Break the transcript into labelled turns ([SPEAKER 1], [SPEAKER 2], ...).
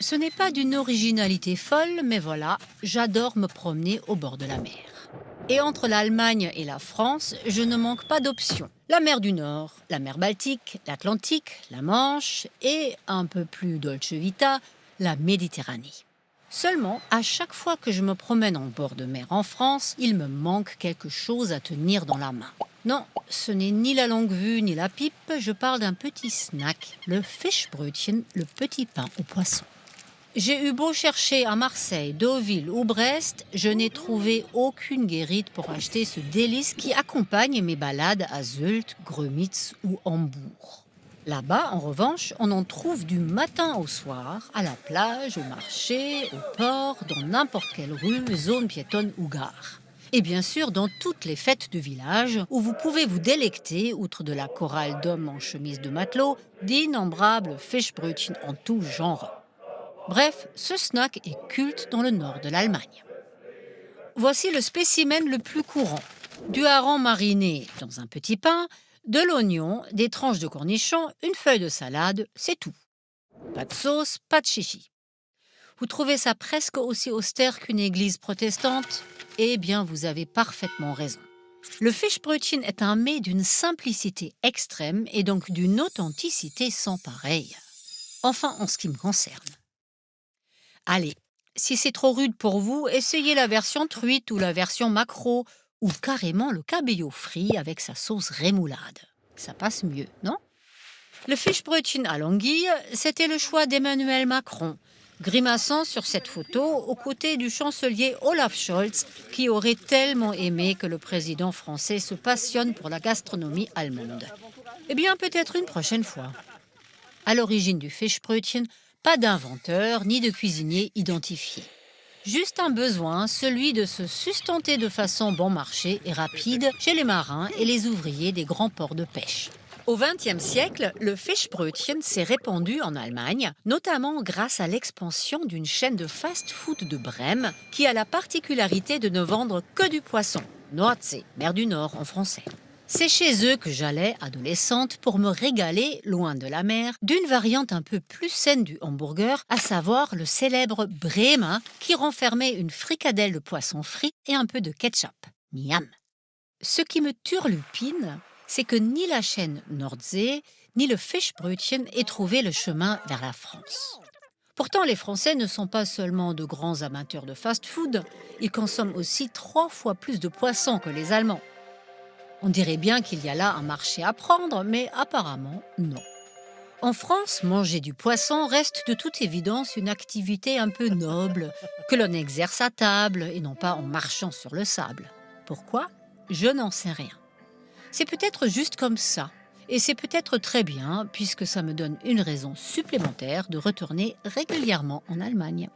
[SPEAKER 1] Ce n'est pas d'une originalité folle, mais voilà, j'adore me promener au bord de la mer. Et entre l'Allemagne et la France, je ne manque pas d'options. La mer du Nord, la mer Baltique, l'Atlantique, la Manche et, un peu plus dolce vita, la Méditerranée. Seulement, à chaque fois que je me promène en bord de mer en France, il me manque quelque chose à tenir dans la main. Non, ce n'est ni la longue vue ni la pipe, je parle d'un petit snack, le Fischbrötchen, le petit pain au poisson. J'ai eu beau chercher à Marseille, Deauville ou Brest, je n'ai trouvé aucune guérite pour acheter ce délice qui accompagne mes balades à Zult, Grömitz ou Hambourg. Là-bas, en revanche, on en trouve du matin au soir, à la plage, au marché, au port, dans n'importe quelle rue, zone piétonne ou gare. Et bien sûr, dans toutes les fêtes de village, où vous pouvez vous délecter, outre de la chorale d'hommes en chemise de matelot, d'innombrables Fischbrötchen en tout genre. Bref, ce snack est culte dans le nord de l'Allemagne. Voici le spécimen le plus courant. Du hareng mariné dans un petit pain, de l'oignon, des tranches de cornichon, une feuille de salade, c'est tout. Pas de sauce, pas de chichi. Vous trouvez ça presque aussi austère qu'une église protestante? Eh bien, vous avez parfaitement raison. Le Fischbrötchen est un mets d'une simplicité extrême et donc d'une authenticité sans pareille. Enfin, en ce qui me concerne. Allez, si c'est trop rude pour vous, essayez la version truite ou la version maquereau ou carrément le cabillaud frit avec sa sauce rémoulade. Ça passe mieux, non? Le Fischbrötchen à l'anguille, c'était le choix d'Emmanuel Macron, grimaçant sur cette photo aux côtés du chancelier Olaf Scholz, qui aurait tellement aimé que le président français se passionne pour la gastronomie allemande. Eh bien, peut-être une prochaine fois. À l'origine du Fischbrötchen, pas d'inventeur ni de cuisinier identifié. Juste un besoin, celui de se sustenter de façon bon marché et rapide chez les marins et les ouvriers des grands ports de pêche. Au XXe siècle, le Fischbrötchen s'est répandu en Allemagne, notamment grâce à l'expansion d'une chaîne de fast-food de Brême qui a la particularité de ne vendre que du poisson. Nordsee, mer du Nord en français. C'est chez eux que j'allais, adolescente, pour me régaler, loin de la mer, d'une variante un peu plus saine du hamburger, à savoir le célèbre Bremer, qui renfermait une fricadelle de poisson frit et un peu de ketchup. Miam. Ce qui me turlupine, c'est que ni la chaîne Nordsee, ni le Fischbrötchen aient trouvé le chemin vers la France. Pourtant, les Français ne sont pas seulement de grands amateurs de fast-food, ils consomment aussi 3 fois plus de poissons que les Allemands. On dirait bien qu'il y a là un marché à prendre, mais apparemment, non. En France, manger du poisson reste de toute évidence une activité un peu noble, que l'on exerce à table et non pas en marchant sur le sable. Pourquoi? Je n'en sais rien. C'est peut-être juste comme ça, et c'est peut-être très bien, puisque ça me donne une raison supplémentaire de retourner régulièrement en Allemagne.